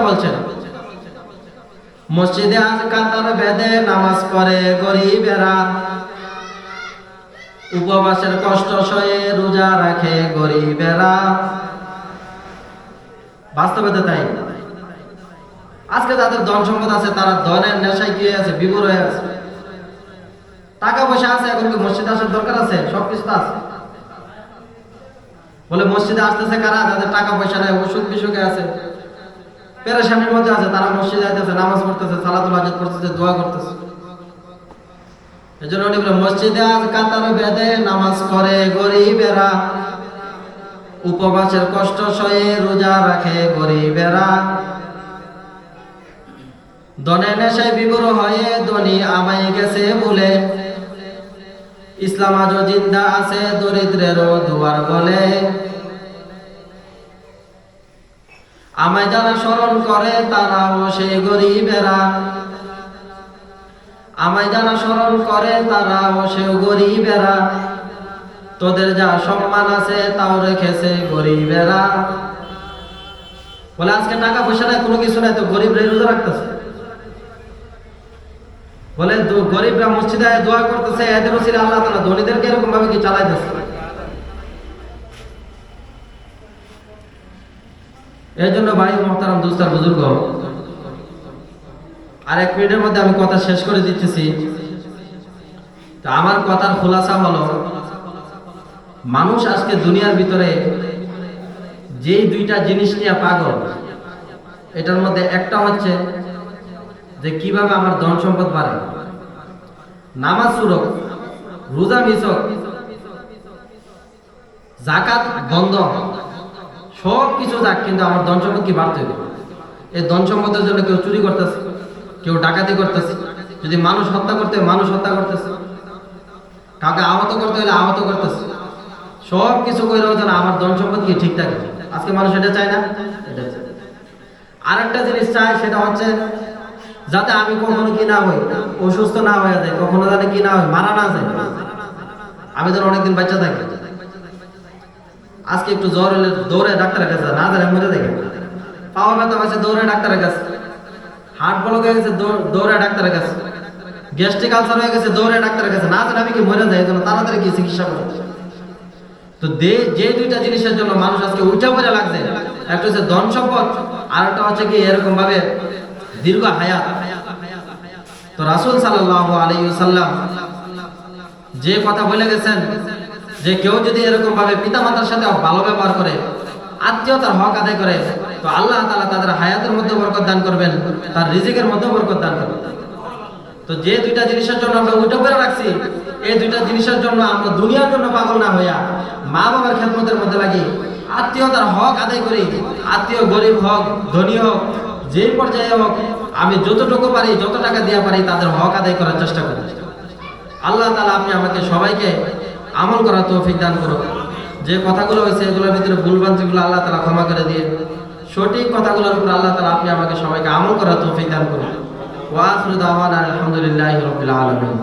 বলছেন, মসজিদে আজ কাতার বেঁধে নামাজ পড়ে গরিবেরা, উপবাসের কষ্ট সয়ে রোজা রাখে গরিবেরা। বাস্তবে তো তাই। আজকে যাদের ধন সম্পদ আছে তারা ধনের নেশায় কি হয়ে আছে, বিভোর হয়ে আছে। টাকা পয়সা আছে, এখন কি মসজিদে আসার দরকার আছে? সবকিছু তো আছে। বলে মসজিদে আসতেছে কারা? যাদের টাকা পয়সা নেই, ওষুধ বিসুখে আছে, পেরেশানির মধ্যে আছে, তারা মসজিদে আইতেছে, নামাজ পড়তেছে, সালাতুল হাজাত করতেছে, দোয়া করতেছে। এজন্য উনি বলে, মসজিদে আজ কাতার বেঁধে নামাজ পড়ে গরিবেরা, উপবাসের কষ্ট সয়ে রোজা রাখে গরিবেরা। ধনে নেশায় বিভোর হয়ে ধনী আমায় গেছে বলে, ইসলাম আজও জিন্দা আছে দরিদ্রেরও দুয়ার বলে। আমায় যারা স্মরণ করে তারাও সেই গরিবেরা, আমায় যারা স্মরণ করে তারাও সেই গরিবেরা। তোদের যা সম্মান আছে তাও রেখেছে গরিবেরা। বলে আজকে টাকা পয়সা নাই, কোনো কিছু নাই, তো গরিবরা রোজা রাখতেছে। বলে গরিবরা মসজিদে দোয়া করতেছে, এদের ওসিলা আল্লাহ তাআলা ধনীদেরকে এরকম ভাবে কি চালাইতেছে। এর জন্য ভাই মুহতারাম দোস্তার বুজুর্গ, আর 1 মিনিটের মধ্যে আমি কথা শেষ করে দিতেছি। তো আমার কথার খোলাসা হলো, মানুষ আজকে দুনিয়ার ভিতরে যেই 2টা জিনিস নিয়ে পাগল, এটার মধ্যে একটা হচ্ছে যে কিভাবে আমার ধন সম্পদ বাড়ে, নামাজ ছুড়ক, রোজা মিছক, যাকাত বন্ধ, সব কিছু যাক, কিন্তু আমার ধন সম্পদ কি বাড়তে হবে। এই ধন সম্পদের জন্য কেউ চুরি করতেছে, কেউ ডাকাতি করতেছে, যদি মানুষ হত্যা করতে হয় মানুষ হত্যা করতেছে, কাউকে আহত করতে হলে আহত করতেছে, সব কিছু করে যেন আমার ধন সম্পদ কি ঠিক থাকে। আজকে মানুষ এটা চায় না, এটা চায়। আরেকটা জিনিস চায়, সেটা হচ্ছে যাতে আমি কখনো কি না হই, অসুস্থ না হয়ে যায়, কখনো যাতে কি না হয়, মারা না যায়। আমি যেন অনেকদিন বাচ্চা থাকি। আজকে একটু জ্বর হলে দৌড়ে ডাক্তারের কাছে, না জানে মরে দেখে। পাওয়া ব্যথা হয়েছে দৌড়ে ডাক্তারের কাছে, হার্ট ব্লক হয়ে গেছে দৌড়ে ডাক্তারের কাছে, গ্যাস্ট্রিক আলসার হয়ে গেছে দৌড়ে ডাক্তারের কাছে, না জানে আমি কি মরে যাই, এই জন্য তাড়াতাড়ি কি চিকিৎসা করে। তো যে 2টা জিনিসের জন্য মানুষ আজকে উঠে পড়ে লাগছে, একটা হচ্ছে ধন সম্পদ, আর একটা হচ্ছে কি এরকম ভাবে দীর্ঘ হায়াত। তো রাসূল সাল্লাল্লাহু আলাইহি ওয়াসাল্লাম যে কথা বলে গেছেন যে কেউ যদি এরকম ভাবে পিতামাতার সাথে ভালো ব্যবহার করে, আত্মীয়তার হক আদায় করে, তো আল্লাহ তাআলা তাদের হায়াতের মধ্যে বরকত দান করবেন, তার রিজিকের মধ্যে বরকত দান করবেন। তো যে 2টা জিনিসের জন্য আমরা উঠে পড়ে রাখছি, এই 2টা জিনিসের জন্য আমরা দুনিয়ার জন্য পাগল না হইয়া মা বাবার খেদমতের মধ্যে লাগি, আত্মীয়তার হক আদায় করি। আত্মীয় গরিব হোক ধনী হোক, যে পর্যায়ে হোক, আমি যতটুকু পারি, যত টাকা দিয়ে পারি, তাদের হক আদায় করার চেষ্টা করি। আল্লাহ তাআলা আপনি আমাকে সবাইকে আমল করার তৌফিক দান করুন। যে কথাগুলো হয়েছে এগুলোর ভিতরে ভুলভ্রান্তিগুলো আল্লাহ তাআলা ক্ষমা করে দিয়ে, সঠিক কথাগুলোর উপর আল্লাহ তাআলা আপনি আমাকে সবাইকে আমল করার তৌফিক দান করুন। ওয়া আখিরু দাওয়ানা আলহামদুলিল্লাহি রাব্বিল আলামিন।